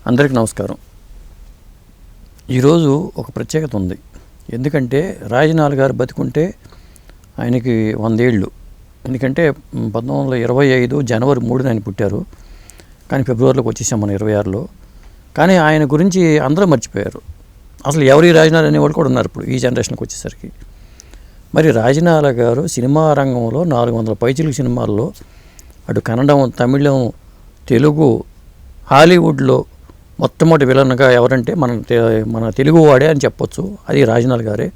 అందరికీ నమస్కారం. ఈరోజు ఒక ప్రత్యేకత ఉంది. ఎందుకంటే రాజనాల గారు బతికుంటే ఆయనకి 100 ఏళ్ళు. ఎందుకంటే 1925 జనవరి 3న ఆయన పుట్టారు. కానీ ఫిబ్రవరిలోకి వచ్చేసాం మనం 26లో. కానీ ఆయన గురించి అందరూ మర్చిపోయారు. అసలు ఎవరి రాజనాల అనేవాళ్ళు కూడా ఉన్నారు ఇప్పుడు ఈ జనరేషన్కి వచ్చేసరికి. మరి రాజనాల గారు సినిమా రంగంలో 400 పైచిలుకు సినిమాల్లో అటు కన్నడం, తమిళం, తెలుగు, హాలీవుడ్లో మొట్టమొదటి విలన్గా ఎవరంటే మన తెలుగువాడే అని చెప్పొచ్చు. అది రాజనాల గారే.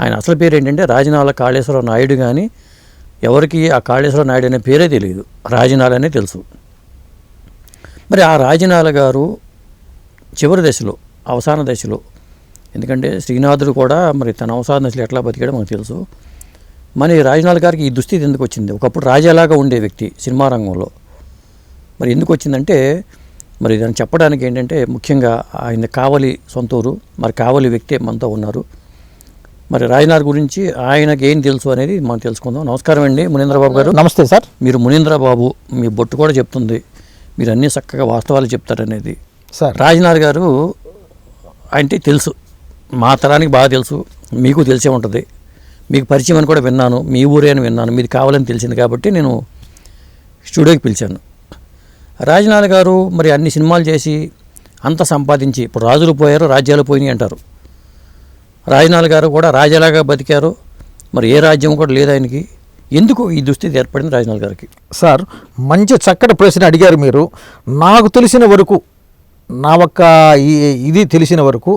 ఆయన అసలు పేరు ఏంటంటే రాజనాల కాళేశ్వరరావు నాయుడు. కానీ ఎవరికి ఆ కాళేశ్వరరావు నాయుడు అనే పేరే తెలియదు, రాజనాల అనే తెలుసు. మరి ఆ రాజనాల గారు చివరి దశలో, అవసాన దశలో, ఎందుకంటే శ్రీనాథుడు కూడా మరి తన అవసాన దశలో ఎట్లా బతికాడో మనకు తెలుసు. మరి రాజనాల గారికి ఈ దుస్థితి ఎందుకు వచ్చింది? ఒకప్పుడు రాజాలాగా ఉండే వ్యక్తి సినిమా రంగంలో. మరి ఎందుకు వచ్చిందంటే మరి దాన్ని చెప్పడానికి ఏంటంటే ముఖ్యంగా ఆయన కావలి సొంతూరు, మరి కావలి వ్యక్తి మనతో ఉన్నారు. మరి రాజనాల గురించి ఆయనకి ఏం తెలుసు అనేది మనం తెలుసుకుందాం. నమస్కారం అండి మునీంద్రబాబు గారు. నమస్తే సార్. మీరు మునీంద్రబాబు, మీ బొట్టు కూడా చెప్తుంది, మీరు అన్నీ చక్కగా వాస్తవాలు చెప్తారనేది. సార్ రాజనాల గారు అంటే తెలుసు, మా తరానికి బాగా తెలుసు, మీకు తెలిసే ఉంటుంది. మీకు పరిచయం అని కూడా విన్నాను, మీ ఊరే అని విన్నాను, మీది కావాలని తెలిసింది కాబట్టి నేను స్టూడియోకి పిలిచాను. రాజనాల గారు మరి అన్ని సినిమాలు చేసి అంత సంపాదించి, ఇప్పుడు రాజులు పోయారు రాజ్యాలు పోయినాయి అంటారు. రాజనాల గారు కూడా రాజాలాగా బతికారు. మరి ఏ రాజ్యం కూడా లేదు ఆయనకి. ఎందుకు ఈ దుస్థితి ఏర్పడింది రాజనాల గారికి? సార్ మంచి చక్కటి ప్రశ్న అడిగారు మీరు. నాకు తెలిసిన వరకు, నా ఒక్క ఇది తెలిసిన వరకు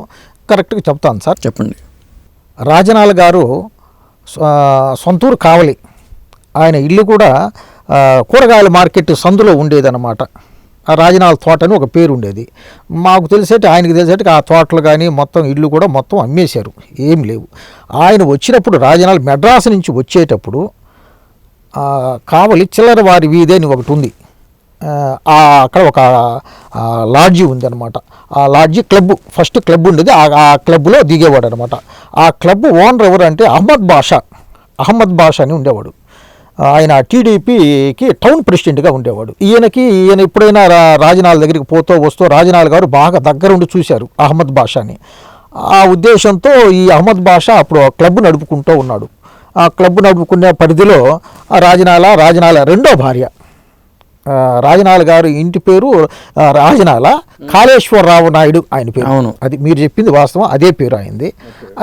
కరెక్ట్గా చెప్తాను సార్. చెప్పండి. రాజనాల గారు సొంతూరు కావలి. ఆయన ఇల్లు కూడా కూరగాయల మార్కెట్ సందులో ఉండేదన్నమాట. ఆ రాజనాల తోట అని ఒక పేరు ఉండేది. మాకు తెలిసేటి, ఆయనకి తెలిసేటి ఆ తోటలు కానీ మొత్తం ఇల్లు కూడా మొత్తం అమ్మేశారు, ఏం లేవు. ఆయన వచ్చినప్పుడు రాజనాల మెడ్రాస్ నుంచి వచ్చేటప్పుడు కావలి చిల్లర వారి వీధి అని ఒకటి ఉంది. అక్కడ ఒక లాడ్జీ ఉంది అనమాట. ఆ లాడ్జీ క్లబ్, ఫస్ట్ క్లబ్ ఉండేది. ఆ క్లబ్లో దిగేవాడు అనమాట. ఆ క్లబ్ ఓనర్ ఎవరంటే అహ్మద్ బాషా అని ఉండేవాడు. ఆయన టీడీపీకి టౌన్ ప్రెసిడెంట్గా ఉండేవాడు. ఈయన ఎప్పుడైనా రాజనాల దగ్గరికి పోతూ వస్తూ రాజనాల గారు బాగా దగ్గరుండి చూశారు అహ్మద్ బాషాని. ఆ ఉద్దేశంతో ఈ అహ్మద్ బాషా అప్పుడు క్లబ్ నడుపుకుంటూ ఉన్నాడు. ఆ క్లబ్ నడుపుకునే పరిధిలో రాజనాల రెండో భార్య, రాజనాల గారు ఇంటి పేరు రాజనాల కాళేశ్వరరావు నాయుడు ఆయన పేరు. అవును, అది మీరు చెప్పింది వాస్తవం, అదే పేరు అయింది.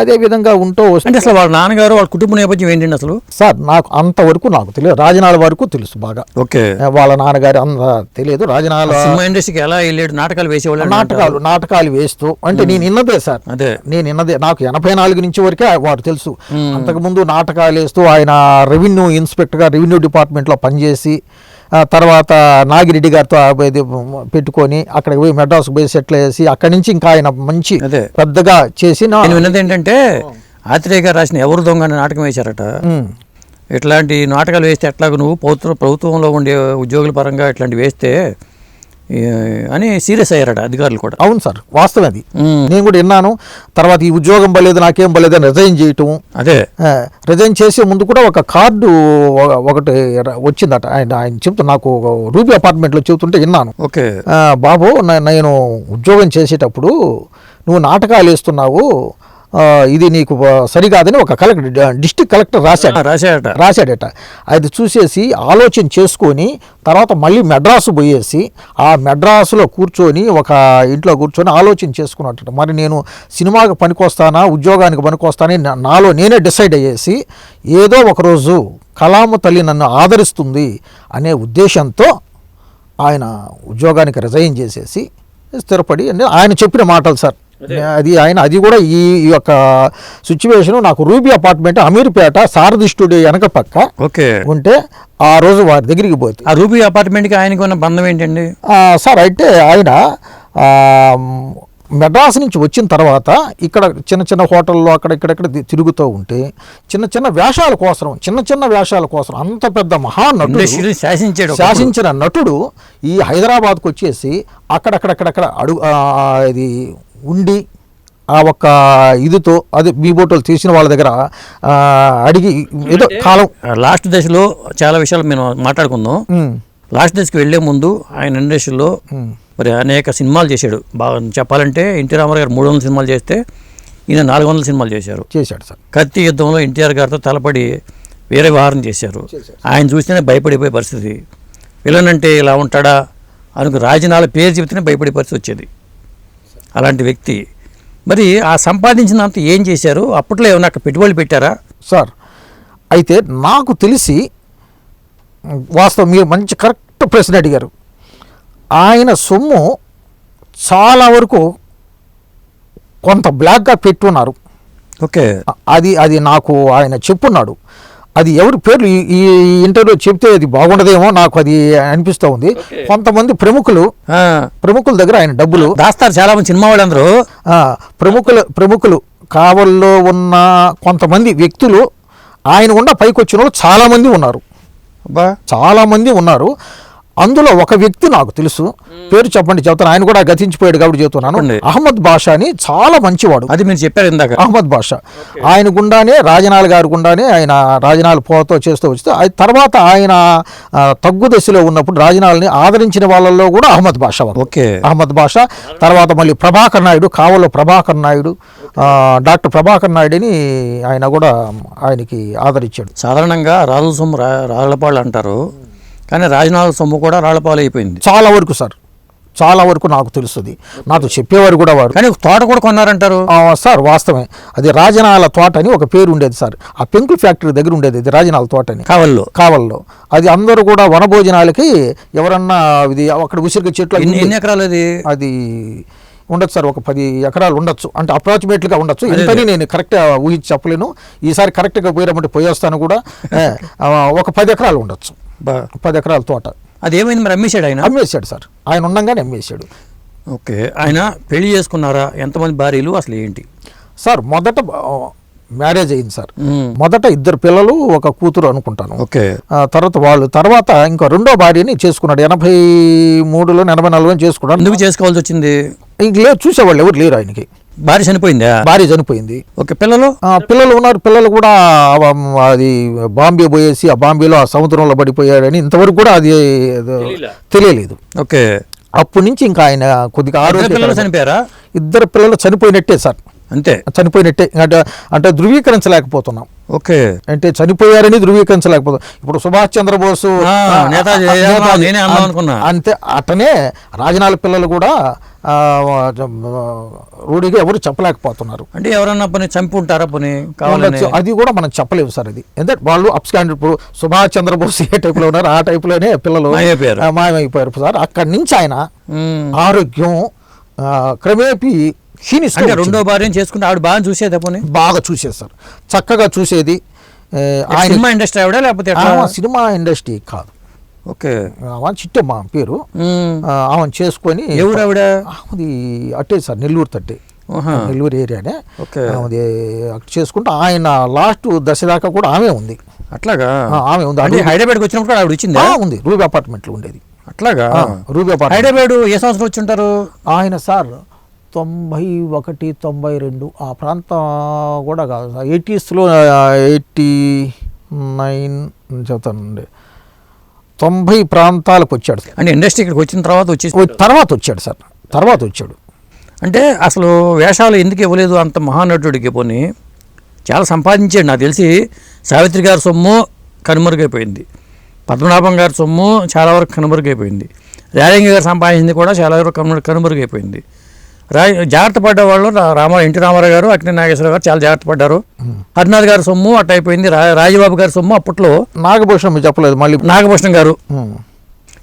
అదే విధంగా ఉంటూ వస్తుంది. అసలు వాళ్ళ నాన్నగారు, వాళ్ళ కుటుంబ నేపథ్యం ఏంటండి అసలు? సార్ నాకు అంతవరకు నాకు తెలియదు. రాజనాల వరకు తెలుసు బాగా. ఓకే. వాళ్ళ నాన్నగారు అంత తెలియదు. రాజనాల సినిమా ఇండస్ట్రీకి ఎలా వెళ్ళాడు? నాటకాలు వేసేవాళ్ళు? నాటకాలు వేస్తూ అంటే నేను ఇన్నదే సార్. అదే నేను ఇన్నదే. నాకు 84 నుంచి వరకే వారు తెలుసు. అంతకుముందు నాటకాలు వేస్తూ ఆయన రెవెన్యూ ఇన్స్పెక్టర్గా రెవెన్యూ డిపార్ట్మెంట్లో పనిచేసి తర్వాత నాగిరెడ్డి గారితో పెట్టుకొని అక్కడికి పోయి మెడ్రాస్కి పోయి సెటిల్ చేసి అక్కడి నుంచి ఇంకా ఆయన మంచి పెద్దగా చేసి. నేను విన్నది ఏంటంటే ఆత్రేయ గారు రాసిన ఎవరు దొంగ అనే నాటకం వేశారట. ఇట్లాంటి నాటకాలు వేస్తే ఎట్లాగ నువ్వు ప్రభుత్వంలో ఉండే ఉద్యోగుల పరంగా ఇట్లాంటివి వేస్తే అని సీరియస్ అయ్యారట అధికారులు కూడా. అవును సార్, వాస్తవం అది. నేను కూడా విన్నాను. తర్వాత ఈ ఉద్యోగం బలేదు, నాకేం బలేదు అని రిజైన్ చేయటం. అదే రిజైన్ చేసే ముందు కూడా ఒక కార్డు ఒకటి వచ్చిందట. ఆయన చెప్తూ నాకు రూబీ అపార్ట్మెంట్లో చెబుతుంటే విన్నాను. ఓకే బాబు, నేను ఉద్యోగం చేసేటప్పుడు నువ్వు నాటకాలు వేస్తున్నావు, ఇది నీకు సరికాదని ఒక డిస్ట్రిక్ట్ కలెక్టర్ రాశాడట. అది చూసేసి ఆలోచన చేసుకొని తర్వాత మళ్ళీ మెడ్రాసు పోయేసి ఆ మెడ్రాసులో కూర్చొని ఒక ఇంట్లో కూర్చొని ఆలోచన చేసుకున్నట్టు మరి నేను సినిమాకి పనికొస్తానా ఉద్యోగానికి పనికొస్తానని నాలో నేనే డిసైడ్ అయ్యేసి ఏదో ఒకరోజు కలాము తల్లి నన్ను ఆదరిస్తుంది అనే ఉద్దేశంతో ఆయన ఉద్యోగానికి రిజైన్ చేసేసి స్థిరపడి అని ఆయన చెప్పిన మాటలు సార్. అది కూడా ఈ యొక్క సిచ్యువేషన్ నాకు రూబీ అపార్ట్మెంట్ అమీర్పేట సారథి స్టూడియో వెనక పక్క ఉంటే ఆ రోజు వారి దగ్గరికి పోతే. ఆ రూబీ అపార్ట్మెంట్కి ఆయనకు ఉన్న బంధం ఏంటండి సార్? అయితే ఆయన మెడ్రాస్ నుంచి వచ్చిన తర్వాత ఇక్కడ చిన్న చిన్న హోటల్లో అక్కడెక్కడెక్కడ తిరుగుతూ ఉంటే చిన్న వేషాల కోసం అంత పెద్ద మహానటుడు, శాసించిన నటుడు ఈ హైదరాబాద్కు వచ్చేసి అక్కడక్కడక్కడక్కడ ఇది ఉండి ఆ ఒక్క ఇదితో అది మీ బోటోలు తీసిన వాళ్ళ దగ్గర అడిగి ఏదో కాలం. లాస్ట్ దశలో చాలా విషయాలు మేము మాట్లాడుకుందాం. లాస్ట్ దశకి వెళ్లే ముందు ఆయన ఇండస్ట్రీలో మరి అనేక సినిమాలు చేశాడు. బాగా చెప్పాలంటే ఎన్టీ రామారావు గారు 300 సినిమాలు చేస్తే ఈయన 400 సినిమాలు చేశారు. సార్. కత్తి యుద్ధంలో ఎన్టీఆర్ గారితో తలపడి వేరే వ్యవహారం చేశారు. ఆయన చూస్తేనే భయపడిపోయే పరిస్థితి. విలన్ అంటే ఇలా ఉంటాడా అనుకు రాజనాల పేరు చెబితేనే భయపడే పరిస్థితి వచ్చేది. అలాంటి వ్యక్తి మరి ఆ సంపాదించినంత ఏం చేశారు? అప్పట్లో ఏమైనా అక్కడ పెట్టుబడులు పెట్టారా? సార్ అయితే నాకు తెలిసి వాస్తవం మీరు మంచి కరెక్ట్ ప్రశ్న అడిగారు. ఆయన సొమ్ము చాలా వరకు కొంత బ్లాక్గా పెట్టున్నారు. ఓకే, అది నాకు ఆయన చెప్పున్నాడు. అది ఎవరి పేర్లు ఈ ఇంటర్వ్యూ చెప్తే అది బాగుండదేమో నాకు అది అనిపిస్తూ ఉంది. కొంతమంది ప్రముఖుల దగ్గర ఆయన డబ్బులు దాస్తారు. చాలా మంది సినిమా వాళ్ళందరూ ప్రముఖులు కావల్లో ఉన్న కొంతమంది వ్యక్తులు ఆయన గుండా పైకి వచ్చిన వాళ్ళు చాలామంది ఉన్నారు. అందులో ఒక వ్యక్తి నాకు తెలుసు, పేరు చెప్తాను. ఆయన కూడా గతించిపోయాడు కాబట్టి చెప్తున్నాను. అహ్మద్ బాషా అని చాలా మంచివాడు. అది మీరు చెప్పారు ఇందాక. అహ్మద్ బాషా ఆయన గుండానే రాజనాల్ గారి గుండానే ఆయన రాజనాల్ పోతో చేస్తూ వస్తే తర్వాత ఆయన తగ్గు దశలో ఉన్నప్పుడు రాజనాల్ని ఆదరించిన వాళ్ళల్లో కూడా అహ్మద్ బాషా. ఓకే, అహ్మద్ బాషా తర్వాత మళ్ళీ ప్రభాకర్ నాయుడు, కావల్లో ప్రభాకర్ నాయుడు, డాక్టర్ ప్రభాకర్ నాయుడుని ఆయన కూడా ఆయనకి ఆదరించాడు. సాధారణంగా రాజుల సొమ్ము రాళ్లపాళ్ళు అంటారు, కానీ రాజనాల సొమ్ము కూడా రాళ్లపాలు అయిపోయింది చాలా వరకు సార్. చాలా వరకు నాకు తెలుస్తుంది, నాతో చెప్పేవారు కూడా వారు. కానీ తోట కూడా కొన్నారంటారు సార్. వాస్తవమే, అది రాజనాల తోట అని ఒక పేరు ఉండేది సార్. ఆ పెంకుల ఫ్యాక్టరీ దగ్గర ఉండేది అది రాజనాల తోట అని కావల్లో. అది అందరూ కూడా వనభోజనాలకి ఎవరన్నా ఇది అక్కడ ఉసిరిక చెట్లు. ఎన్ని ఎకరాలు అది ఉండొచ్చు సార్, ఒక 10 ఎకరాలు ఉండొచ్చు, అంటే అప్రాక్సిమేట్గా ఉండొచ్చు. ఇంతని నేను కరెక్ట్గా ఊహించి చెప్పలేను. ఈసారి కరెక్ట్గా పోయిరమ్మంటే పోయేస్తాను కూడా. ఒక 10 ఎకరాలు ఉండొచ్చు, 10 ఎకరాల తోట. అదేమైంది మరి? అమ్మేశాడు సార్. ఆయన ఉండగానే అమ్మేశాడు. ఓకే, ఆయన పెళ్లి చేసుకున్నారా? ఎంతమంది భార్యలు, అసలు ఏంటి సార్? మొదట మ్యారేజ్ అయింది సార్. మొదట 2 పిల్లలు, 1 కూతురు అనుకుంటాను. ఓకే, తర్వాత ఇంకా రెండో భార్యని చేసుకున్నాడు. 83లో 84 చేసుకున్నాడు. ఎందుకు చేసుకోవాల్సి వచ్చింది? ఇంక లేదు, చూసేవాళ్ళు ఎవరు లేరు ఆయనకి. భార్య చనిపోయింది. ఓకే, పిల్లలు ఉన్నారు. పిల్లలు కూడా అది బాంబే పోయేసి ఆ బాంబేలో ఆ సముద్రంలో పడిపోయాడని ఇంతవరకు కూడా అది తెలియలేదు. ఓకే, అప్పటి నుంచి ఇంకా ఆయన కొద్దిగా చనిపోయారా? 2 పిల్లలు చనిపోయినట్టే సార్. అంతే, చనిపోయినట్టే. అంటే ధృవీకరించలేకపోతున్నాం. ఓకే, అంటే చనిపోయారని ధృవీకరించలేకపోతున్నాం. ఇప్పుడు సుభాష్ చంద్రబోసు అంతే అటనే రాజనాల పిల్లలు కూడా రూఢిగా ఎవరు చెప్పలేకపోతున్నారు. అంటే ఎవరన్నా పని చంపి ఉంటారా? పని కావచ్చు, అది కూడా మనం చెప్పలేము సార్. అది ఎందుకంటే వాళ్ళు అప్స్కాండెడ్. ఇప్పుడు సుభాష్ చంద్రబోస్ ఏ టైప్లో ఉన్నారు ఆ టైప్లోనే పిల్లలు మాయమైపోయారు సార్. అక్కడి నుంచి ఆయన ఆరోగ్యం క్రమేపీ క్షీణిస్తుంది. రెండో భార్యను చేసుకుంటే ఆవిడ బాగా చూసేది, పని బాగా చూసేది సార్, చక్కగా చూసేది. ఆయన సినిమా ఇండస్ట్రీ ఆవిడ లేకపోతే సినిమా ఇండస్ట్రీ కాదు. ఓకే, చిట్టమ్మ పేరు. ఆమె చేసుకొని అది అట్టే సార్, నెల్లూరు తట్టే, నెల్లూరు ఏరియానే. అది చేసుకుంటే ఆయన లాస్ట్ దశ దాకా కూడా ఆమె ఉంది. అట్లాగా ఆమె ఉంది. హైదరాబాద్కి వచ్చినప్పుడు ఆవిడ ఇచ్చింది. ఉంది, రూబీ అపార్ట్మెంట్లో ఉండేది. అట్లాగా రూబీ అపార్ట్మెంట్. హైదరాబాద్ ఏ సంవత్సరం వచ్చి ఉంటారు ఆయన? సార్ 91, 92 ఆ ప్రాంతం కూడా కాదు సార్. 80sలో 89 చెప్తానండి, 90 ప్రాంతాలకు వచ్చాడు. అంటే ఇండస్ట్రీ ఇక్కడికి వచ్చిన తర్వాత వచ్చాడు సార్. తర్వాత వచ్చాడు. అంటే అసలు వేషాలు ఎందుకు ఇవ్వలేదు అంత మహానటుడికి? పోనీ చాలా సంపాదించాడు. నాకు తెలిసి సావిత్రి గారి సొమ్ము కనుమరుగైపోయింది, పద్మనాభం గారి సొమ్ము చాలా వరకు కనుమరుగైపోయింది, రాజంగి గారు సంపాదించింది కూడా చాలా వరకు కనుమరుగైపోయింది. జాగ్రత్త పడ్డవాళ్ళు ఎన్టీ రామారావు గారు, అక్కినే నాగేశ్వరరావు గారు చాలా జాగ్రత్త పడ్డారు. హరినాథ్ గారి సొమ్ము అట్ట అయిపోయింది. రాజబాబు గారి సొమ్ము అప్పట్లో నాగభూషణం చెప్పలేదు, మళ్ళీ నాగభూషణం గారు,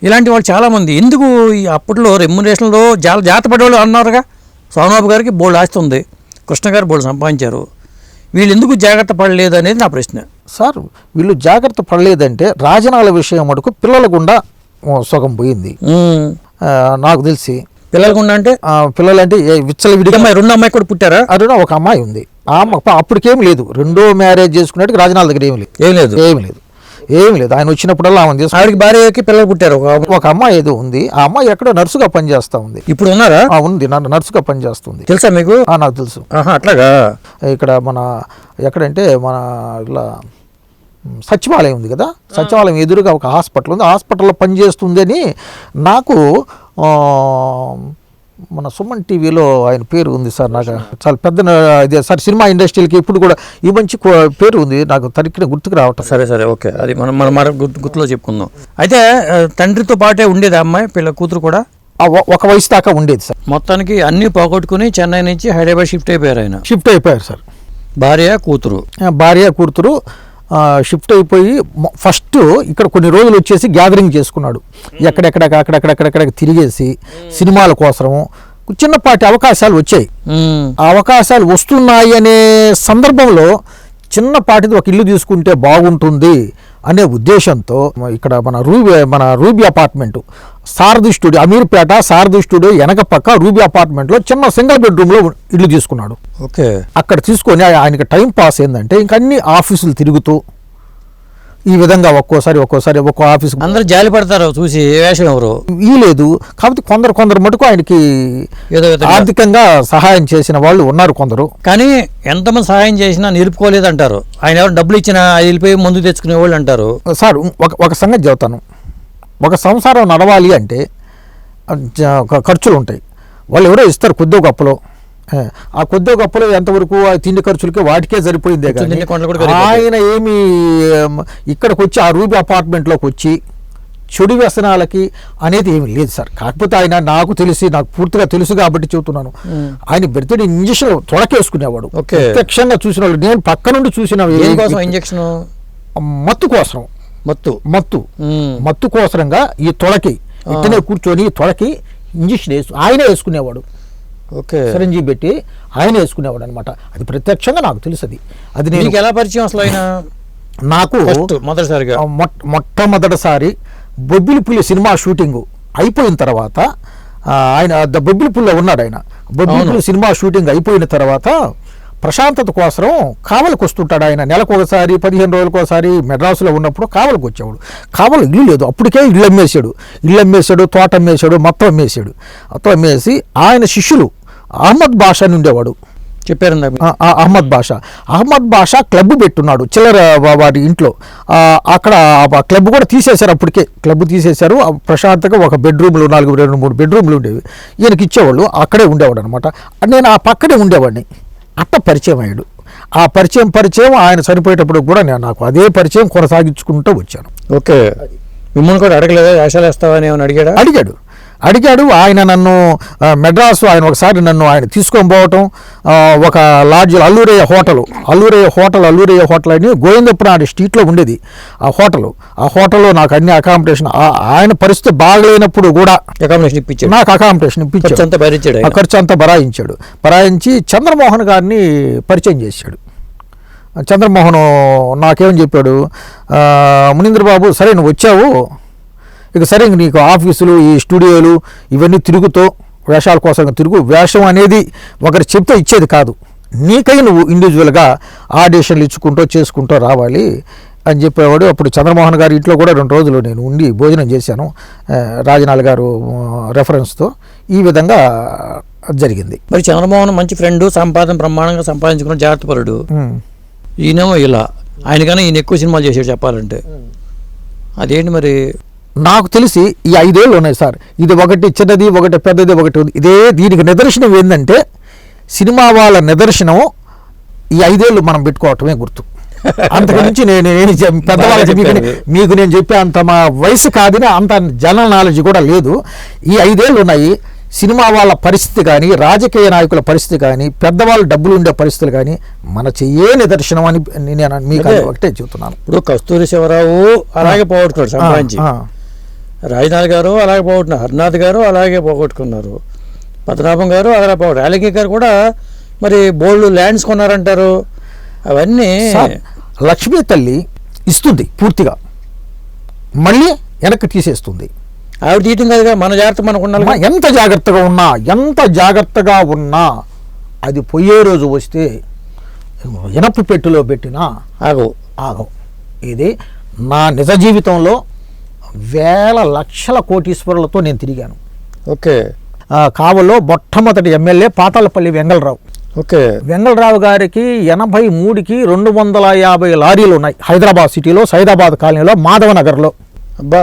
ఇలాంటి వాళ్ళు చాలామంది. ఎందుకు అప్పట్లో రెమ్యునరేషన్లో చాలా జాగ్రత్త పడ్డవాళ్ళు అన్నారుగా. సోమబాబు గారికి బోల్డ్ ఆస్తి ఉంది, కృష్ణ గారు బోల్డ్ సంపాదించారు. వీళ్ళు ఎందుకు జాగ్రత్త పడలేదు అనేది నా ప్రశ్న సార్. వీళ్ళు జాగ్రత్త పడలేదంటే రాజనాల విషయం మటుకు పిల్లల గుండా సగం పోయింది నాకు తెలిసి. పిల్లల గుండా అంటే పిల్లలంటే విచ్చలవిడిగా 2 అమ్మాయి కూడా పుట్టారా? అరుణ ఒక అమ్మాయి ఉంది. అప్పటికేం లేదు, రెండో మ్యారేజ్ చేసుకున్నట్టు రాజనాల దగ్గర ఏమి లేదు. ఆయన వచ్చినప్పుడల్లా ఆవిడకి భార్యకి పిల్లలు పుట్టారు. ఒక అమ్మాయి ఏదో ఉంది. ఆ అమ్మాయి ఎక్కడో నర్సుగా పనిచేస్తా ఉంది. ఇప్పుడు ఉన్నారా? ఉంది, నర్సుగా పనిచేస్తుంది. తెలుసా మీకు? నాకు తెలుసు. అట్లాగా. ఇక్కడ మన ఎక్కడంటే మన ఇలా సచివాలయం ఉంది కదా, సచివాలయం ఎదురుగా ఒక హాస్పిటల్ ఉంది. హాస్పిటల్లో పనిచేస్తుంది అని నాకు మన సుమన్ టీవీలో ఆయన పేరు ఉంది సార్, నాకు చాలా పెద్ద ఇదే సార్, సినిమా ఇండస్ట్రీలకి ఇప్పుడు కూడా ఈ మంచి పేరు ఉంది, నాకు తరికిన గుర్తుకు రావటం. సరే ఓకే, అది మనం మన గుర్తులో చెప్పుకుందాం. అయితే తండ్రితో పాటే ఉండేది అమ్మాయి కూతురు కూడా ఒక వయసు దాకా ఉండేది సార్. మొత్తానికి అన్నీ పోగొట్టుకుని చెన్నై నుంచి హైదరాబాద్ షిఫ్ట్ అయిపోయారు సార్. భార్య కూతురు షిఫ్ట్ అయిపోయి ఫస్ట్ ఇక్కడ కొన్ని రోజులు వచ్చేసి గ్యాదరింగ్ చేసుకున్నాడు, అక్కడెక్కడ తిరిగేసి సినిమాల కోసము చిన్నపాటి అవకాశాలు వచ్చాయి. ఆ అవకాశాలు వస్తున్నాయి అనే సందర్భంలో చిన్నపాటిది ఒక ఇల్లు తీసుకుంటే బాగుంటుంది అనే ఉద్దేశంతో ఇక్కడ మన రూబీ అపార్ట్మెంట్ సారథి స్టూడియో, అమీర్పేట సారథి స్టూడియో వెనక పక్క రూబీ అపార్ట్మెంట్లో చిన్న సింగిల్ బెడ్రూమ్లో ఇల్లు తీసుకున్నాడు. ఓకే, అక్కడ తీసుకొని ఆయనకి టైం పాస్ ఏంటంటే ఇంక అన్ని ఆఫీసులు తిరుగుతూ ఈ విధంగా ఒక్కోసారి ఒక్కో ఆఫీస్ అందరూ జాలి పడతారు చూసి వేషం ఎవరు లేదు. కాబట్టి కొందరు మటుకు ఆయనకి ఆర్థికంగా సహాయం చేసిన వాళ్ళు ఉన్నారు కొందరు. కానీ ఎంతమంది సహాయం చేసినా నిలుపుకోలేదంటారు. ఆయన ఎవరు డబ్బులు ఇచ్చినా వెళ్ళిపోయి ముందు తెచ్చుకునే వాళ్ళు అంటారు. సార్ ఒక సంగతి చెబుతాను, ఒక సంసారం నడవాలి అంటే ఖర్చులు ఉంటాయి. వాళ్ళు ఎవరో ఇస్తారు కొద్దో గొప్పలో, ఆ కొద్దో గొప్పలో ఎంతవరకు ఆ తిండి ఖర్చులకి వాటికే సరిపోయిందే కానీ ఆయన ఏమి ఇక్కడికి వచ్చి ఆ రూబీ అపార్ట్మెంట్లోకి వచ్చి చెడు వ్యసనాలకి అనేది ఏమి లేదు సార్. కాకపోతే ఆయన నాకు పూర్తిగా తెలుసు కాబట్టి చెబుతున్నాను, ఆయన బెర్తడి ఇంజక్షన్ తొడకేసుకునేవాడు. ప్రత్యక్షంగా చూసిన వాళ్ళు, నేను పక్క నుండి చూసిన ఇంజక్షన్ మత్తు కోసరంగా ఈ తొడకి ఇట్టనే కూర్చొని తొడకి ఇంజక్షన్ ఆయనే వేసుకునేవాడు. సిరంజీ పెట్టి ఆయన వేసుకునేవాడు అనమాట. అది ప్రత్యక్షంగా నాకు తెలుసు. అది నేను ఎలా పరిచయం అసలు ఆయన నాకు మొట్టమొదటిసారి బొబ్బిలిపుల్లి సినిమా షూటింగ్ అయిపోయిన తర్వాత ఆయన బొబ్బిలిపుల్లో ఉన్నాడు. ఆయన బొబ్బిలిపుల్లి సినిమా షూటింగ్ అయిపోయిన తర్వాత ప్రశాంతత కోసం కావలికి వస్తుంటాడు. ఆయన నెలకు ఒకసారి 15 రోజులకు ఒకసారి మెడ్రాసులో ఉన్నప్పుడు కావలికి వచ్చేవాడు. కావలి ఇల్లు లేదు, అప్పటికే ఇల్లు అమ్మేశాడు, తోట అమ్మేశాడు, మొత్తం అమ్మేసి ఆయన శిష్యులు అహ్మద్ బాషా అని ఉండేవాడు. చెప్పారు అహ్మద్ బాషా క్లబ్ పెట్టున్నాడు చిల్లర వారి ఇంట్లో. అక్కడ క్లబ్ కూడా తీసేశారు, అప్పటికే క్లబ్ తీసేశారు. ప్రశాంతంగా ఒక బెడ్రూమ్లు 2-3 బెడ్రూమ్లు ఉండేవి, ఈయనకి ఇచ్చేవాళ్ళు. అక్కడే ఉండేవాడు అనమాట. నేను ఆ పక్కనే ఉండేవాడిని. అట్ట పరిచయం అయ్యాడు. ఆ పరిచయం ఆయన చనిపోయేటప్పుడు కూడా నాకు అదే పరిచయం కొనసాగించుకుంటూ వచ్చాను. ఓకే, మిమ్మల్ని కూడా అడగలేదా వేషాలు వేస్తావని ఏమైనా అడిగాడు. ఆయన నన్ను మెడ్రాసు ఒకసారి నన్ను ఆయన తీసుకొని పోవటం, ఒక లాడ్జ్లో అల్లూరయ్య హోటల్ అని గోవిందపురాడి స్ట్రీట్లో ఉండేది ఆ హోటల్లో నాకు అన్ని అకామిడేషన్, ఆయన పరిస్థితి బాగలేనప్పుడు కూడా నాకు అకామిడేషన్ ఇప్పించాడు. ఖర్చు అంతా బరాయించి చంద్రమోహన్ గారిని పరిచయం చేశాడు. చంద్రమోహన్ నాకేమని చెప్పాడు, మునీంద్ర బాబు సరే నువ్వు వచ్చావు, ఇక సరే నీకు ఆఫీసులు ఈ స్టూడియోలు ఇవన్నీ తిరుగుతో వేషాల కోసం వేషం అనేది ఒకరు చెప్తే ఇచ్చేది కాదు, నీకై నువ్వు ఇండివిజువల్గా ఆడిషన్లు ఇచ్చుకుంటూ చేసుకుంటూ రావాలి అని చెప్పేవాడు. అప్పుడు చంద్రమోహన్ గారి ఇంట్లో కూడా 2 రోజులు నేను ఉండి భోజనం చేశాను రాజనాల్ గారు రెఫరెన్స్తో. ఈ విధంగా జరిగింది. మరి చంద్రమోహన్ మంచి ఫ్రెండ్, బ్రహ్మాండంగా సంపాదించుకున్న జాగ్రత్త పరుడు. ఈయనేమో ఇలా ఆయనకన్నా ఈయన ఎక్కువ సినిమాలు చేసాడు చెప్పాలంటే. అదేంటి మరి నాకు తెలిసి ఈ 5 ఏళ్ళు ఉన్నాయి సార్. ఇది ఒకటి చిన్నది, ఒకటి పెద్దది, ఒకటి ఉంది. దీనికి నిదర్శనం ఏంటంటే సినిమా వాళ్ళ నిదర్శనం ఈ 5 ఏళ్ళు మనం పెట్టుకోవటమే గుర్తు. అంతకుమించి నేను పెద్దవాళ్ళకి మీకు నేను చెప్పే అంత మా వయసు కాదని అంత జనరల్ నాలెడ్జ్ కూడా లేదు. ఈ 5 ఏళ్ళు ఉన్నాయి. సినిమా వాళ్ళ పరిస్థితి కానీ, రాజకీయ నాయకుల పరిస్థితి కానీ, పెద్దవాళ్ళు డబ్బులు ఉండే పరిస్థితులు కానీ మన చెయ్యే నిదర్శనం అని నేను మీకు ఒకటే చెబుతున్నాను. ఇప్పుడు కస్తూరి శివరావు అలాగే పోగొట్టుకున్నాడు సంపాదించి, రాజనాథ్ గారు అలాగే పోగొట్టున్నారు, హరినాథ్ గారు అలాగే పోగొట్టుకున్నారు, పద్మనాభం గారు అలాగే పోగొట్టారు, అలగే గారు కూడా మరి బోల్డ్ ల్యాండ్స్ కొన్నారంటారు. అవన్నీ లక్ష్మీ తల్లి ఇస్తుంది పూర్తిగా, మళ్ళీ వెనక్కి తీసేస్తుంది. ఆవిడ తీయటం కాదుగా, మన జాగ్రత్త మనకు ఉండాలి. ఎంత జాగ్రత్తగా ఉన్నా అది పోయే రోజు వస్తే ఇనప పెట్టెలో పెట్టినా ఆగవు. ఇది నా నిజ జీవితంలో వేల లక్షల కోటీశ్వరులతో నేను తిరిగాను. ఓకే, కావల్లో మొట్టమొదటి ఎమ్మెల్యే పాతాళపల్లి వెంగళరావు. ఓకే, వెంగళరావు గారికి 83కి 250 లారీలు ఉన్నాయి హైదరాబాద్ సిటీలో, సైదాబాద్ కాలనీలో, మాధవనగర్లో. అబ్బా,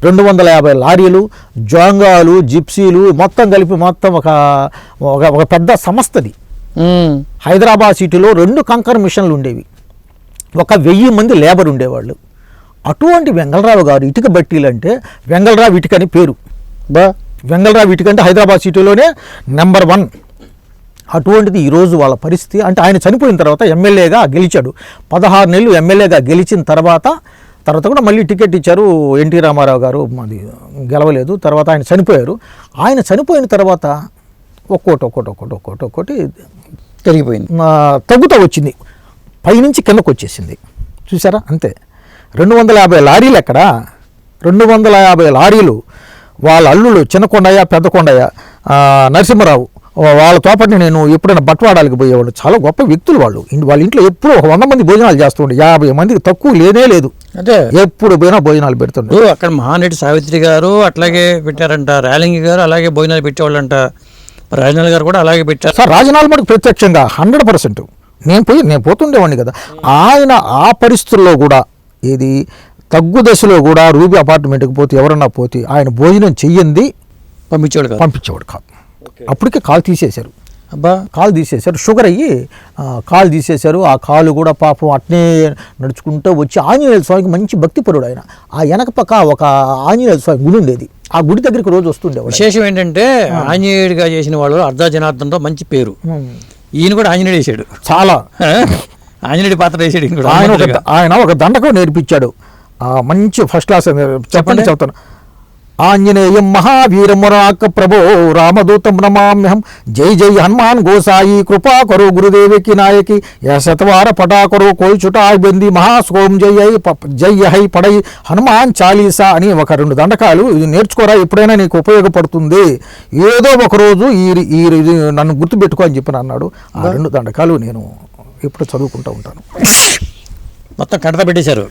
250 లారీలు, జోంగాలు, జిప్సీలు మొత్తం కలిపి మొత్తం ఒక పెద్ద సంస్థది. హైదరాబాద్ సిటీలో 2 కంకర్ మిషన్లు ఉండేవి, 1000 మంది లేబర్ ఉండేవాళ్ళు. అటువంటి వెంగళరావు గారు ఇటుక బట్టీలు అంటే వెంగళరావు ఇటుక అని పేరు. వెంగళరావు ఇటుక అంటే హైదరాబాద్ సిటీలోనే నెంబర్ 1. అటువంటిది ఈరోజు వాళ్ళ పరిస్థితి అంటే ఆయన చనిపోయిన తర్వాత ఎమ్మెల్యేగా గెలిచాడు. 16 నెలలు ఎమ్మెల్యేగా గెలిచిన తర్వాత కూడా మళ్ళీ టికెట్ ఇచ్చారు ఎన్టీ రామారావు గారు, అది గెలవలేదు. తర్వాత ఆయన చనిపోయారు. ఆయన చనిపోయిన తర్వాత ఒక్కోటి పెరిగిపోయింది, తగ్గుతూ వచ్చింది, పైనుంచి కిందకు వచ్చేసింది. చూసారా? అంతే. 250 లారీలు ఎక్కడ? 250 లారీలు వాళ్ళ అల్లుళ్ళు చిన్నకొండయ్య, పెద్దకొండయ్య, నరసింహరావు, వాళ్ళతో పాటు నేను ఎప్పుడైనా బట్వాడాలకు పోయేవాళ్ళు. చాలా గొప్ప వ్యక్తులు వాళ్ళు. వాళ్ళ ఇంట్లో ఎప్పుడు 100 మంది భోజనాలు చేస్తుండే, 50 మందికి తక్కువ లేనే లేదు. అదే ఎప్పుడు పోయినా భోజనాలు పెడుతుండే. అక్కడ మహానటి సావిత్రి గారు అట్లాగే పెట్టారంట, రేలంగి గారు అలాగే భోజనాలు పెట్టేవాళ్ళంట, రాజనాల్ గారు కూడా అలాగే పెట్టారు. సార్ రాజనాల్ మటుకు ప్రత్యక్షంగా 100%. నేను పోతుండేవాడిని కదా. ఆయన ఆ పరిస్థితుల్లో కూడా ఇది తగ్గు దశలో కూడా రూబీ అపార్ట్మెంట్కి పోతే ఎవరన్నా పోతే ఆయన భోజనం చెయ్యింది పంపించేవాడు కాదు. అప్పటికే కాలు తీసేశారు. కాలు తీసేశారు, షుగర్ అయ్యి కాలు తీసేశారు. ఆ కాలు కూడా పాపం అట్నే నడుచుకుంటూ వచ్చి ఆంజనేయ స్వామికి మంచి భక్తిపరుడు ఆయన. ఆ వెనక పక్క ఒక ఆంజనేయ స్వామి గుడి ఉండేది, ఆ గుడి దగ్గరికి రోజు వస్తుండేవాడు. విశేషం ఏంటంటే ఆంజనేయుడిగా చేసిన వాళ్ళు అర్ధ జనార్దన్తో మంచి పేరు. ఈయన కూడా ఆంజనేయుడు వేసాడు, చాలా ఆంజనేయుడి పాత్ర వేసాడు. ఆయన ఒక దండకం నేర్పించాడు, మంచి ఫస్ట్ క్లాస్. చెప్పండి, చెప్తాను. ఆంజనేయం మహావీరమురాక ప్రభో రామదూతం నమామ్యహం జై జై హనుమాన్ గోసాయి కృపా కరో గురుదేవికి నాయకి శతవార పటాకరో కోల్చుటాయ్ బెంది మహాస్కోం జై హై పడై హనుమాన్ చాలీసా అని ఒక 2 దండకాలు. ఇది నేర్చుకోరా, ఎప్పుడైనా నీకు ఉపయోగపడుతుంది, ఏదో ఒకరోజు ఈ నన్ను గుర్తుపెట్టుకో అని చెప్పి అన్నాడు. ఆ 2 దండకాలు నేను ఎప్పుడు చదువుకుంటూ ఉంటాను. మొత్తం కడత పెట్టేశారు.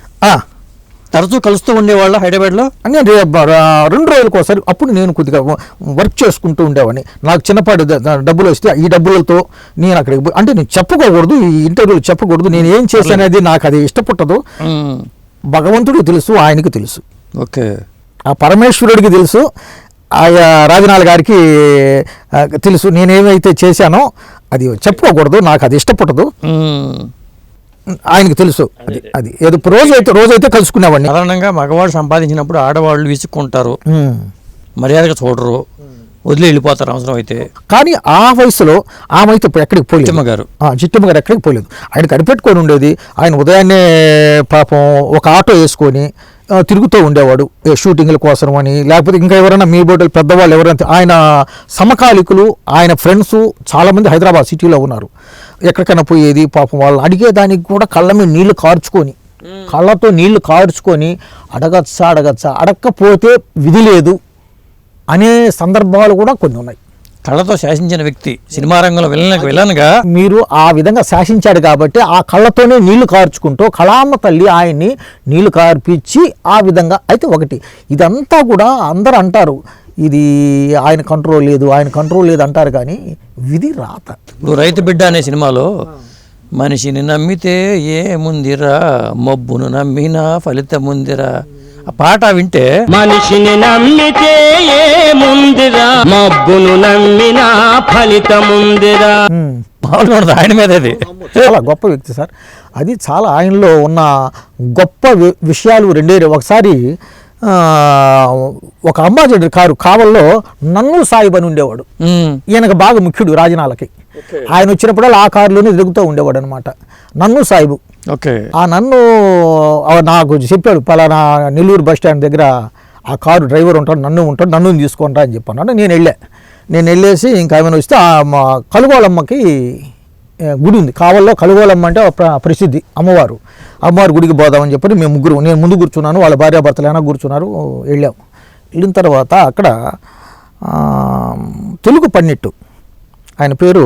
తరచూ కలుస్తూ ఉండేవాళ్ళు హైదరాబాద్లో. నేను 2 రోజులకు ఒకసారి. అప్పుడు నేను కొద్దిగా వర్క్ చేసుకుంటూ ఉండేవాడిని. నాకు చిన్నపాటి డబ్బులు వస్తే ఈ డబ్బులతో నేను అక్కడికి అంటే నేను చెప్పుకోకూడదు, ఈ ఇంటర్వ్యూలు చెప్పకూడదు, నేను ఏం చేశాననేది నాకు అది ఇష్టపట్టదు. భగవంతుడికి తెలుసు, ఆయనకి తెలుసు, ఓకే, ఆ పరమేశ్వరుడికి తెలుసు, ఆయా రాజనాల్ గారికి తెలుసు నేనేమైతే చేశానో అది చెప్పుకోకూడదు, నాకు అది ఇష్టపట్టదు, ఆయనకి తెలుసు. అది ఏదో రోజైతే కలుసుకునేవాడిని. సాధారణంగా మగవాడు సంపాదించినప్పుడు ఆడవాళ్ళు విసుక్కుంటారు, మర్యాదగా చూడరు, వదిలి వెళ్ళిపోతారు అవసరం అయితే. కానీ ఆ వయసులో ఆమె అయితే ఎక్కడికి పోలేదు. చిట్టమ్మ గారు ఎక్కడికి పోలేదు. ఆయన కనిపెట్టుకొని ఉండేది. ఆయన ఉదయాన్నే పాపం ఒక ఆటో వేసుకొని తిరుగుతూ ఉండేవాడు, షూటింగ్ల కోసం అని, లేకపోతే ఇంకా ఎవరైనా మీ బోటలు పెద్దవాళ్ళు ఎవరైనా ఆయన సమకాలికులు, ఆయన ఫ్రెండ్స్ చాలామంది హైదరాబాద్ సిటీలో ఉన్నారు. ఎక్కడికైనా పోయేది పాపం వాళ్ళు అడిగేదానికి కూడా కళ్ళ మీద నీళ్లు కార్చుకొని, కళ్ళతో నీళ్లు కార్చుకొని అడగచ్చా అడగకపోతే విధి లేదు అనే సందర్భాలు కూడా కొన్ని ఉన్నాయి. కళ్ళతో శాసించిన వ్యక్తి సినిమా రంగంలో విలన్గా మీరు ఆ విధంగా శాసించాడు కాబట్టి ఆ కళ్ళతోనే నీళ్లు కార్చుకుంటూ కళామ్మ తల్లి ఆయన్ని నీళ్లు కార్పించి ఆ విధంగా. అయితే ఒకటి, ఇదంతా కూడా అందరూ అంటారు ఇది ఆయన కంట్రోల్ లేదు అంటారు, కానీ విధి రాత. ఇప్పుడు రైతు బిడ్డ అనే సినిమాలో మనిషిని నమ్మితే ఏముందిరా, మబ్బును నమ్మినా ఫలితముందిరా, ఆ పాట వింటే మనిషిని నమ్మితే ఏముందిరా, మబ్బును నమ్మినా ఫలితముందిరా. బాగుంది ఆయన మీద. అది చాలా గొప్ప వ్యక్తి సార్. అది చాలా ఆయనలో ఉన్న గొప్ప విషయాలు రెండే. ఒకసారి ఒక అంబాసిడర్ కారు కావల్లో నన్ను సాయిబ్ అని ఉండేవాడు. ఈయనకు బాగా ముఖ్యుడు రాజనాలకి. ఆయన వచ్చినప్పుడల్లా ఆ కారులోనే తిరుగుతూ ఉండేవాడు అనమాట, నన్ను సాయిబు. ఆ నన్ను నాకు చెప్పాడు, పలానా నెల్లూరు బస్ స్టాండ్ దగ్గర ఆ కారు డ్రైవర్ ఉంటాడు, నన్ను తీసుకుంటా అని చెప్పన్నాడు. నేను వెళ్ళేసి ఇంకా ఏమైనా వస్తే ఆ కలుగోలమ్మకి గుడి ఉంది కావల్లో. కలుగోలమ్మ అంటే ప్రసిద్ధి అమ్మవారు గుడికి పోదామని చెప్పి నేను ముందు కూర్చున్నాను, వాళ్ళ భార్యాభర్తలు అయినా కూర్చున్నారు. వెళ్ళిన తర్వాత అక్కడ తెలుగు పండిట్టు, ఆయన పేరు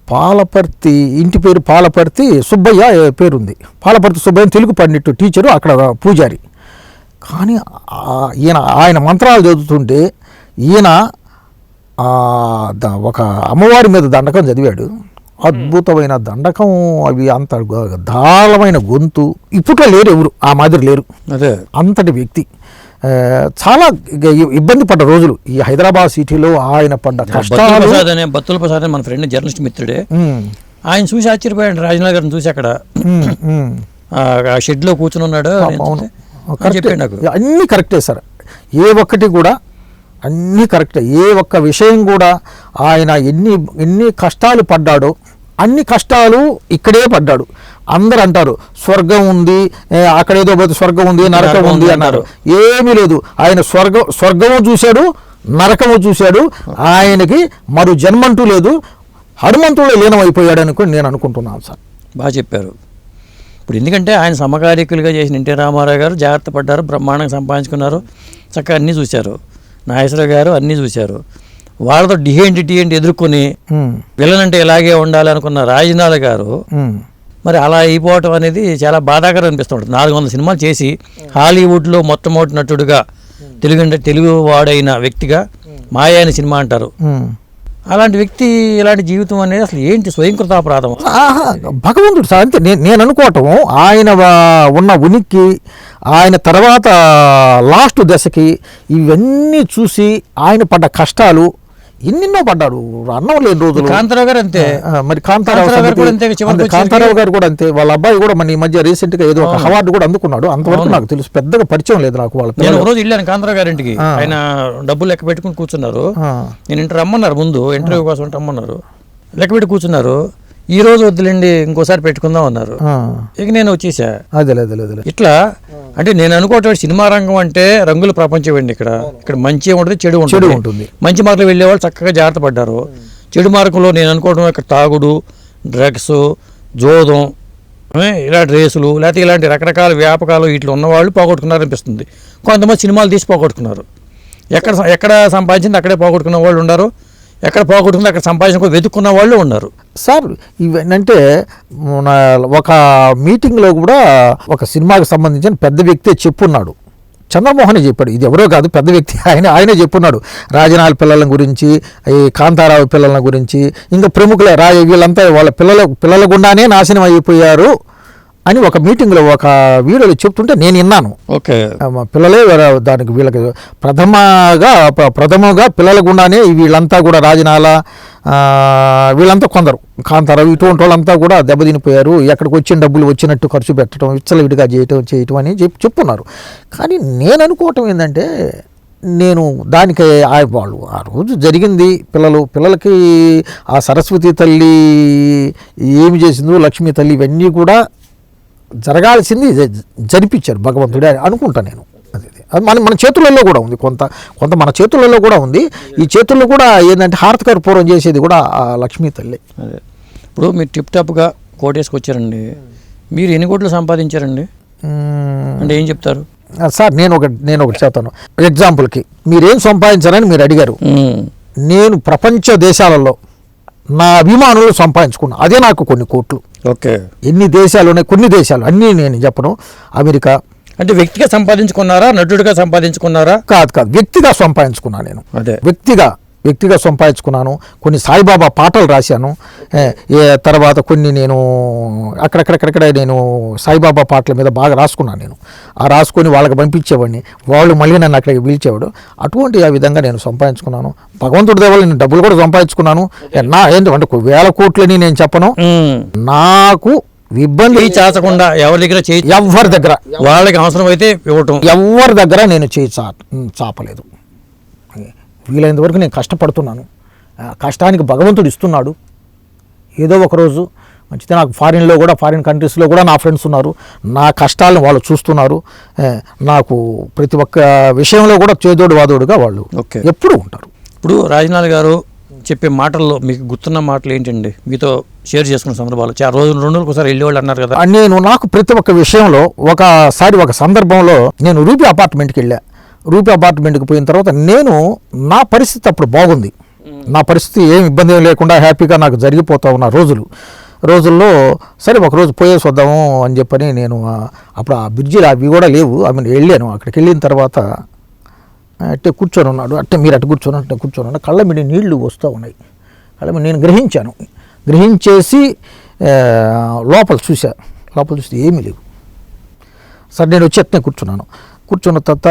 పాలపర్తి, ఇంటి పేరు పాలపర్తి సుబ్బయ్య పేరుంది. పాలపర్తి సుబ్బయ్య తెలుగు పండిట్టు టీచరు, అక్కడ పూజారి. కానీ ఆయన మంత్రాలు చదువుతుంటే ఈయన ఒక అమ్మవారి మీద దండకం చదివాడు. అద్భుతమైన దండకం, అవి అంత దాళమైన గొంతు. ఇప్పట్లో లేరు ఎవరు ఆ మాదిరి లేరు, అంతటి వ్యక్తి. చాలా ఇబ్బంది పడ్డ రోజులు ఈ హైదరాబాద్ సిటీలో ఆయన పడ్డ కష్టాలు. బత్తుల ప్రసాద్ మన ఫ్రెండ్ జర్నలిస్ట్ మిత్రుడే, ఆయన చూసి ఆశ్చర్యపోయాడు రాజనాథ్ గారిని చూసి. అక్కడ ఆ షెడ్లో కూర్చుని ఉన్నాడు. చెప్పాడు నాకు అన్నీ కరెక్టే సార్, ఏ ఒక్కటి కూడా అన్నీ కరెక్టే. ఏ ఒక్క విషయం కూడా ఆయన ఎన్ని కష్టాలు పడ్డాడో అన్ని కష్టాలు ఇక్కడే పడ్డాడు. అందరు అంటారు స్వర్గం ఉంది, అక్కడేదో పోతే స్వర్గం ఉంది, నరకం ఉంది అన్నారు. ఏమీ లేదు. ఆయన స్వర్గము చూశాడు, నరకము చూశాడు. ఆయనకి మరో జన్మంటూ లేదు. హనుమంతుడు లీనమైపోయాడు అనుకుని నేను అనుకుంటున్నాను సార్. బాగా చెప్పారు. ఇప్పుడు ఎందుకంటే ఆయన సమకాలికులుగా చేసిన ఎన్టీ రామారావు గారు జాగ్రత్త పడ్డారు, బ్రహ్మాండంగా సంపాదించుకున్నారు, చక్కగా అన్నీ చూశారు. నాగేశ్వరరావు గారు అన్నీ చూశారు. వాళ్ళతో టీ ఎదుర్కొని విలన్ అంటే ఇలాగే ఉండాలి అనుకున్న రాజనాథ్ గారు మరి అలా అయిపోవటం అనేది చాలా బాధాకరం అనిపిస్తుంటుంది. 400 సినిమాలు చేసి హాలీవుడ్లో మొట్టమొదటి నటుడుగా తెలుగు వాడైన వ్యక్తిగా మాయ అనే సినిమా అంటారు. అలాంటి వ్యక్తి ఇలాంటి జీవితం అనేది అసలు ఏంటి స్వయంకృతాపరాధం? భగవంతుడు సార్ అంతే. నేను అనుకోవటం ఆయన ఉన్న ఉనికి, ఆయన తర్వాత లాస్ట్ దశకి ఇవన్నీ చూసి ఆయన పడ్డ కష్టాలు ఎన్నెన్నో పడ్డాడు. అన్నం లేని రోజులు. కాంతారావు గారు అంతే. మరి కాంతారావు గారు కూడా అంతే. వాళ్ళ అబ్బాయి కూడా మన ఈ మధ్య రీసెంట్ గా ఏదో ఒక అవార్డు కూడా అందుకున్నాడు. అంతవరకు నాకు తెలుసు, పెద్దగా పరిచయం లేదు నాకు. నేను రోజు వెళ్ళాను కాంతారావు గారింటికి. ఆయన డబ్బులు లెక్క పెట్టుకుని కూర్చున్నారు. నేను ఇంటర్ రమ్మన్నారు, ముందు ఇంటర్వ్యూ కోసం రమ్మన్నారు, లెక్క పెట్టి కూర్చున్నారు. ఈ రోజు వద్దులేండి ఇంకోసారి పెట్టుకుందాం అన్నారు. ఇక నేను వచ్చేసా. అదే ఇట్లా అంటే నేను అనుకోవటం సినిమా రంగం అంటే రంగుల ప్రపంచం అండి. ఇక్కడ మంచి ఉంటుంది, చెడు ఉంటుంది. మంచి మార్గంలో వెళ్ళే వాళ్ళు చక్కగా జాగ్రత్త పడ్డారు. చెడు మార్గంలో నేను అనుకోవడం ఇక్కడ తాగుడు, డ్రగ్స్, జోదం, ఇలాంటి రేసులు, లేకపోతే ఇలాంటి రకరకాల వ్యాపకాలు వీటిలో ఉన్నవాళ్ళు పోగొట్టుకున్నారనిపిస్తుంది. కొంతమంది సినిమాలు తీసి పోగొట్టుకున్నారు. ఎక్కడ సంపాదించింది అక్కడే పోగొట్టుకున్న వాళ్ళు ఉన్నారు, ఎక్కడ పోగొట్టుకుంది అక్కడ సంపాదించుకో వెతుక్కున్న వాళ్ళు ఉన్నారు. సార్ ఇవన్నీ ఒక మీటింగ్లో కూడా ఒక సినిమాకి సంబంధించిన పెద్ద వ్యక్తి చెప్పున్నాడు. చంద్రమోహన్ చెప్పాడు, ఇది ఎవరో కాదు, పెద్ద వ్యక్తి ఆయనే చెప్పున్నాడు. రాజనాల పిల్లల గురించి, ఈ కాంతారావు పిల్లల గురించి, ఇంకా ప్రముఖుల వీళ్ళంతా వాళ్ళ పిల్లల గుండానే నాశనం అయిపోయారు అని ఒక మీటింగ్లో ఒక వీడియోలో చెప్తుంటే నేను విన్నాను. ఓకే, పిల్లలే దానికి వీళ్ళకి ప్రథమంగా పిల్లల గుండానే వీళ్ళంతా కూడా రాజనాల వీళ్ళంతా కొందరు కాంతారావు ఇటువంటి వాళ్ళంతా కూడా దెబ్బతినిపోయారు. ఎక్కడికి వచ్చిన డబ్బులు వచ్చినట్టు ఖర్చు పెట్టడం, విచ్చలవిడిగా చేయటం అని చెప్పున్నారు. కానీ నేను అనుకోవటం ఏంటంటే, నేను దానికి వాళ్ళు ఆ రోజు జరిగింది పిల్లలకి ఆ సరస్వతి తల్లి ఏమి చేసిందో, లక్ష్మీ తల్లి ఇవన్నీ కూడా జరగాల్సింది జరిపించారు భగవంతుడే అనుకుంటా నేను. అది మన చేతులలో కూడా ఉంది, కొంత మన చేతులలో కూడా ఉంది. ఈ చేతుల్లో కూడా ఏంటంటే హారతికర పూర్వం చేసేది కూడా ఆ లక్ష్మీ తల్లి. అదే ఇప్పుడు మీరు టిప్ టాప్గా కోటేసుకు వచ్చారండి, మీరు ఎన్ని కోట్లు సంపాదించారండి అంటే ఏం చెప్తారు సార్? నేను ఒకటి చెప్తాను. ఎగ్జాంపుల్కి మీరేం సంపాదించారని మీరు అడిగారు. నేను ప్రపంచ దేశాలలో నా అభిమానులు సంపాదించుకున్నా, అదే నాకు కొన్ని కోట్లు. ఓకే, ఎన్ని దేశాలు ఉన్నాయి, కొన్ని దేశాలు అన్నీ నేను చెప్పను. అమెరికా అంటే వ్యక్తిగా సంపాదించుకున్నారా, నటుడిగా సంపాదించుకున్నారా? కాదు, వ్యక్తిగా సంపాదించుకున్నాను నేను. అదే వ్యక్తిగా సంపాదించుకున్నాను. కొన్ని సాయిబాబా పాటలు రాశాను. తర్వాత కొన్ని నేను అక్కడక్కడ నేను సాయిబాబా పాటల మీద బాగా రాసుకున్నాను. నేను రాసుకొని వాళ్ళకి పంపించేవాడిని, వాళ్ళు మళ్ళీ నన్ను అక్కడికి పిలిచేవాడు. అటువంటి ఆ విధంగా నేను సంపాదించుకున్నాను. భగవంతుడి దేవాళ్ళు నేను డబ్బులు కూడా సంపాదించుకున్నాను. ఏంటంటే 1000 కోట్లని నేను చెప్పను. నాకు ఇబ్బంది చాచకుండా ఎవరి దగ్గర వాళ్ళకి అవసరం అయితే ఇవ్వటం, ఎవరి దగ్గర నేను చేయి చాపలేదు. వీలైనంత వరకు నేను కష్టపడుతున్నాను. కష్టానికి భగవంతుడు ఇస్తున్నాడు. ఏదో ఒకరోజు మంచిదే. నాకు ఫారిన్ కంట్రీస్లో కూడా నా ఫ్రెండ్స్ ఉన్నారు. నా కష్టాలను వాళ్ళు చూస్తున్నారు. నాకు ప్రతి ఒక్క విషయంలో కూడా చేదోడు వాదోడుగా వాళ్ళు ఎప్పుడూ ఉంటారు. ఇప్పుడు రాజనాథ్ గారు చెప్పే మాటల్లో మీకు గుర్తున్న మాటలు ఏంటండి మీతో షేర్ చేసుకున్న సందర్భాలు? చాలా రోజులు 2 రోజులకు ఒకసారి వెళ్ళేవాళ్ళు అన్నారు కదా. నాకు ప్రతి ఒక్క విషయంలో ఒక సందర్భంలో నేను రూపీ అపార్ట్మెంట్కి వెళ్ళా. రూపీ అపార్ట్మెంట్కి పోయిన తర్వాత నా పరిస్థితి అప్పుడు బాగుంది. నా పరిస్థితి ఏం ఇబ్బంది ఏం లేకుండా హ్యాపీగా నాకు జరిగిపోతా ఉన్న రోజుల్లో సరే ఒకరోజు పోయేసి వద్దాము అని చెప్పని నేను అప్పుడు ఆ బ్రిడ్జిలు అవి కూడా లేవు. వెళ్ళాను. అక్కడికి వెళ్ళిన తర్వాత అట్టే కూర్చొని ఉన్నాడు. మీరు అట్టు కూర్చొని కళ్ళ మీద నీళ్లు వస్తూ ఉన్నాయి. నేను గ్రహించేసి లోపల చూస్తే ఏమీ లేవు. సరే నేను వచ్చి అట్నే కూర్చున్నాను. కూర్చున్న తర్వాత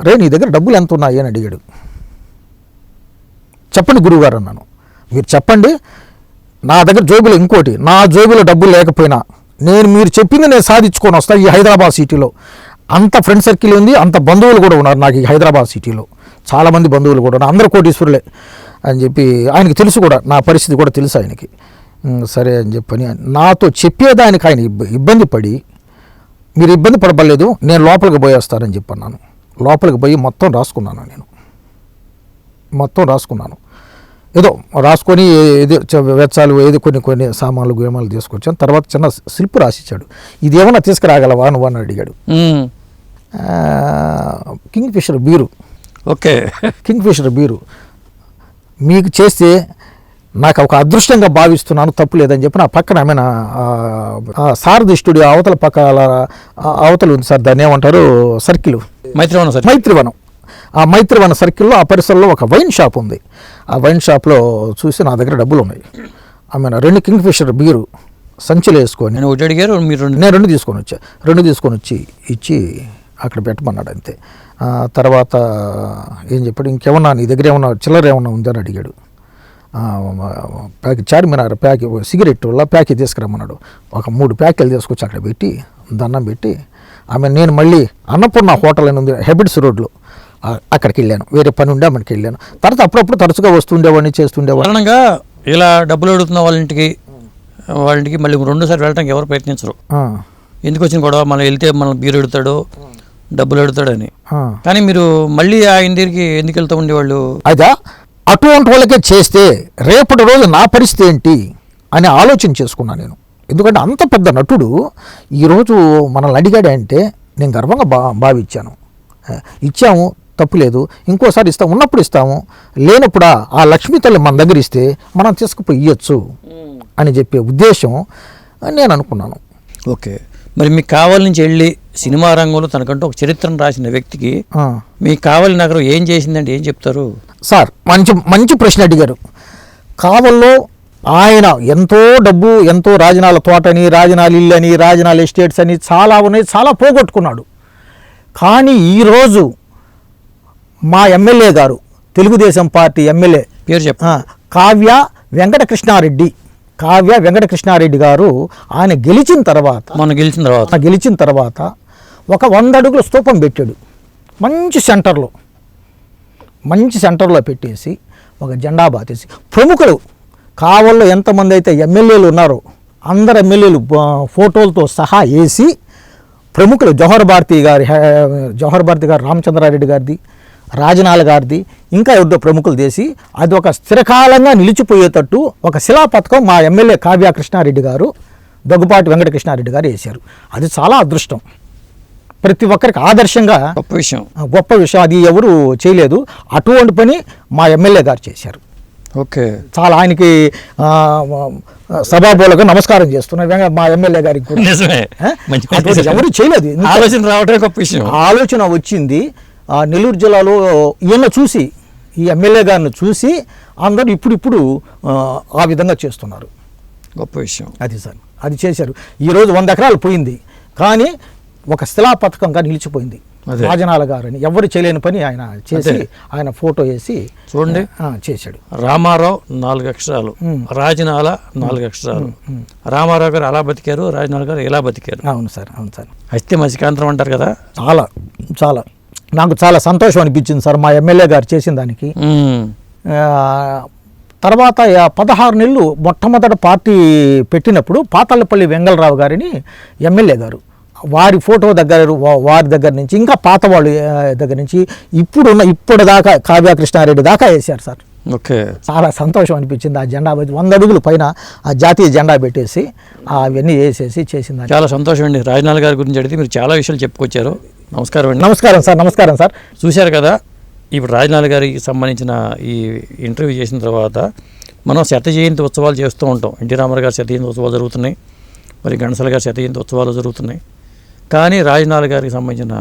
రే నీ దగ్గర డబ్బులు ఎంత ఉన్నాయి అని అడిగాడు. చెప్పండి గురువుగారు అన్నాను. మీరు చెప్పండి, నా దగ్గర జోబులో ఇంకోటి, నా జోబులో డబ్బులు లేకపోయినా మీరు చెప్పింది నేను సాధించుకొని వస్తాను ఈ హైదరాబాద్ సిటీలో. అంత ఫ్రెండ్ సర్కిల్ ఉంది, అంత బంధువులు కూడా ఉన్నారు నాకు ఈ హైదరాబాద్ సిటీలో, చాలామంది బంధువులు కూడా ఉన్నారు, అందరూ కోటీశ్వరులే అని చెప్పి ఆయనకి తెలుసు కూడా, నా పరిస్థితి కూడా తెలుసు ఆయనకి. సరే అని చెప్పని నాతో చెప్పేదానికి ఆయన ఇబ్బంది పడి, మీరు ఇబ్బంది పడబడలేదు, నేను లోపలికి పోయేస్తానని చెప్పన్నాను. లోపలికి పోయి మొత్తం రాసుకున్నాను. నేను మొత్తం రాసుకున్నాను. ఏదో రాసుకొని ఏదో వెచ్చాలు ఏదో కొన్ని సామాన్లు గేమాలు తీసుకొచ్చాను. తర్వాత చిన్న స్లిప్ రాసిచ్చాడు. ఇది ఏమన్నా తీసుకురాగలవా నువ్వు అని అడిగాడు. Kingfisher beer. Okay, Kingfisher beer మీకు చేస్తే నాకు ఒక అదృష్టంగా భావిస్తున్నాను, తప్పు లేదని చెప్పి నా పక్కన ఆమె సారథి స్టూడియో అవతల అవతల ఉంది సార్, దాన్ని ఏమంటారు సర్కిల్, మైత్రివనం. ఆ మైత్రివన సర్కిల్లో ఆ పరిసరంలో ఒక వైన్ షాప్ ఉంది. ఆ వైన్ షాప్లో చూసి నా దగ్గర డబ్బులు ఉన్నాయి. ఆమె 2 కింగ్ ఫిషర్ బీరు సంచిలో వేసుకొని నేను 2 తీసుకొని వచ్చా. 2 తీసుకొని వచ్చి ఇచ్చి అక్కడ పెట్టమన్నాడు అంతే. తర్వాత ఏం చెప్పాడు, ఇంకేమన్నా నీ దగ్గర ఏమన్నా చిల్లర ఏమన్నా ఉందని అడిగాడు. చార్మినార్ సిగరెట్ వల్ల ప్యాకెట్ తీసుకురమ్మన్నాడు. ఒక 3 ప్యాకెట్లు తీసుకొచ్చి అక్కడ పెట్టి దండం పెట్టి నేను మళ్ళీ అన్నపూర్ణ హోటల్ అని ఉంది హెబిట్స్ రోడ్లో, అక్కడికి వెళ్ళాను. వేరే పని ఉండే అక్కడికి వెళ్ళాను. తర్వాత అప్పుడప్పుడు తరచుగా వస్తుండేవాడిని, చేస్తుండేవాడిని. ఇలా డబ్బులు అడుగుతున్న వాళ్ళ ఇంటికి మళ్ళీ 2సార్లు వెళ్ళడానికి ఎవరు ప్రయత్నించరు. ఎందుకు వచ్చిన గొడవ, మనం వెళ్తే మనం బీరు ఎడుతాడు, డబ్బులు ఎడుతాడని. కానీ మీరు మళ్ళీ ఆయన దగ్గరికి ఎందుకు వెళ్తూ ఉండేవాళ్ళు? అయితే అటువంటి వాళ్ళకే చేస్తే రేపటి రోజు నా పరిస్థితి ఏంటి అని ఆలోచన చేసుకున్నాను నేను. ఎందుకంటే అంత పెద్ద నటుడు ఈరోజు మనల్ని అడిగాడు అంటే నేను గర్వంగా భావించాను. ఇచ్చాము, తప్పు లేదు, ఇంకోసారి ఇస్తాము, ఉన్నప్పుడు ఇస్తాము, లేనప్పుడు ఆ లక్ష్మీ తల్లి మన దగ్గర ఇస్తే మనం తీసుకుపోయి ఇవ్వచ్చు అని చెప్పే ఉద్దేశం నేను అనుకున్నాను. ఓకే, మరి మీకు కావాలి నుంచి వెళ్ళి సినిమా రంగంలో తనకంటూ ఒక చరిత్రను రాసిన వ్యక్తికి మీకు కావాలి నగరం ఏం చేసిందంటే ఏం చెప్తారు? సార్ మంచి ప్రశ్న అడిగారు. కావల్లో ఆయన ఎంతో డబ్బు, ఎంతో రాజనాల తోటని, రాజనాల ఇల్లు అని, రాజనాల ఎస్టేట్స్ అని చాలా ఉన్నాయి, చాలా పోగొట్టుకున్నాడు. కానీ ఈరోజు మా ఎమ్మెల్యే గారు, తెలుగుదేశం పార్టీ ఎమ్మెల్యే పేరు చెప్ప కావ్య వెంకటకృష్ణారెడ్డి గారు ఆయన గెలిచిన తర్వాత ఒక 100 అడుగుల స్తూపం పెట్టాడు. మంచి సెంటర్లో పెట్టేసి ఒక జెండా బాతేసి ప్రముఖులు కావల్లో ఎంతమంది అయితే ఎమ్మెల్యేలు ఉన్నారో అందరు ఎమ్మెల్యేలు ఫోటోలతో సహా వేసి ప్రముఖులు జవహర్ భారతి గారు, రామచంద్రారెడ్డి గారిది, రాజనాల గారిది, ఇంకా ఎవరిదో ప్రముఖులు చేసి అది ఒక స్థిరకాలంగా నిలిచిపోయేటట్టు ఒక శిలా పథకం మా ఎమ్మెల్యే కావ్య కృష్ణారెడ్డి గారు, దగ్గుపాటి వెంకటకృష్ణారెడ్డి గారు వేశారు. అది చాలా అదృష్టం, ప్రతి ఒక్కరికి ఆదర్శంగా గొప్ప విషయం. అది ఎవరు చేయలేదు. అటువంటి పని మా ఎమ్మెల్యే గారు చేశారు. ఓకే, చాలా ఆయనకి సభాబోలుగా నమస్కారం చేస్తున్నారు మా ఎమ్మెల్యే గారికి కూడా. ఎవరు చేయలేదు. ఆలోచన రావటం గొప్ప విషయం. ఆలోచన వచ్చింది నెల్లూరు జిల్లాలో. ఈయన చూసి, ఈ ఎమ్మెల్యే గారిని చూసి అందరూ ఇప్పుడు ఆ విధంగా చేస్తున్నారు. గొప్ప విషయం అది సార్, అది చేశారు. ఈరోజు 100 ఎకరాలు పోయింది, కానీ ఒక శిలా పథకంగా నిలిచిపోయింది. రాజనాల గారని ఎవరు చేయలేని పని ఆయన చేసి ఆయన ఫోటో వేసి చూడండి చేశాడు. రామారావు 4 అక్షరాలు, రాజనాల 4 అక్షరాలు. రామారావు గారు అలా బతికారు, రాజనాల గారు ఇలా బతికారు. అవును సార్, అవును సార్. హస్తి మత్స్యకాంతరం అంటారు కదా. చాలా నాకు చాలా సంతోషం అనిపించింది సార్ మా ఎమ్మెల్యే గారు చేసిన దానికి. తర్వాత 16 నెలలు మొట్టమొదటి పార్టీ పెట్టినప్పుడు పాతాళపల్లి వెంగళరావు గారిని ఎమ్మెల్యే గారు వారి ఫోటో వారి దగ్గర నుంచి ఇంకా పాత వాళ్ళ దగ్గర నుంచి ఇప్పుడు దాకా కావ్య కృష్ణారెడ్డి దాకా వేశారు సార్. ఓకే, చాలా సంతోషం అనిపించింది. ఆ జెండా 100 అడుగుల పైన ఆ జాతీయ జెండా పెట్టేసి అవన్నీ వేసేసి చేసింది. చాలా సంతోషం అండి. రాజనాల గారి గురించి అడిగితే మీరు చాలా విషయాలు చెప్పుకొచ్చారు. నమస్కారం అండి. నమస్కారం సార్. చూశారు కదా, ఇప్పుడు రాజనాల గారికి సంబంధించిన ఈ ఇంటర్వ్యూ చేసిన తర్వాత మనం 100వ జయంతి ఉత్సవాలు చేస్తూ ఉంటాం. ఎన్టీ రామారావు గారి 100వ జయంతి ఉత్సవాలు జరుగుతున్నాయి, మరి ఘంటసాల గారి 100వ జయంతి ఉత్సవాలు జరుగుతున్నాయి. కానీ రాజనాల గారికి సంబంధించిన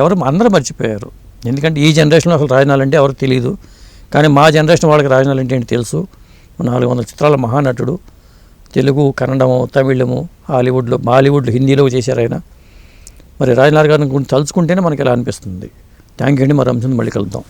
ఎవరు అందరూ మర్చిపోయారు. ఎందుకంటే ఈ జనరేషన్లో అసలు రాజనాల అంటే ఎవరికి తెలియదు. కానీ మా జనరేషన్ వాళ్ళకి రాజనాల అంటే ఏంటి తెలుసు. 400 చిత్రాల మహానటుడు. తెలుగు, కన్నడము, తమిళము, బాలీవుడ్లో హిందీలో చేశారు ఆయన. మరి రాజనాథ్ గారిని గురించి తలుచుకుంటేనే మనకి ఇలా అనిపిస్తుంది. థ్యాంక్ యూ అండి. మరి అంశం మళ్ళీ కలుద్దాం.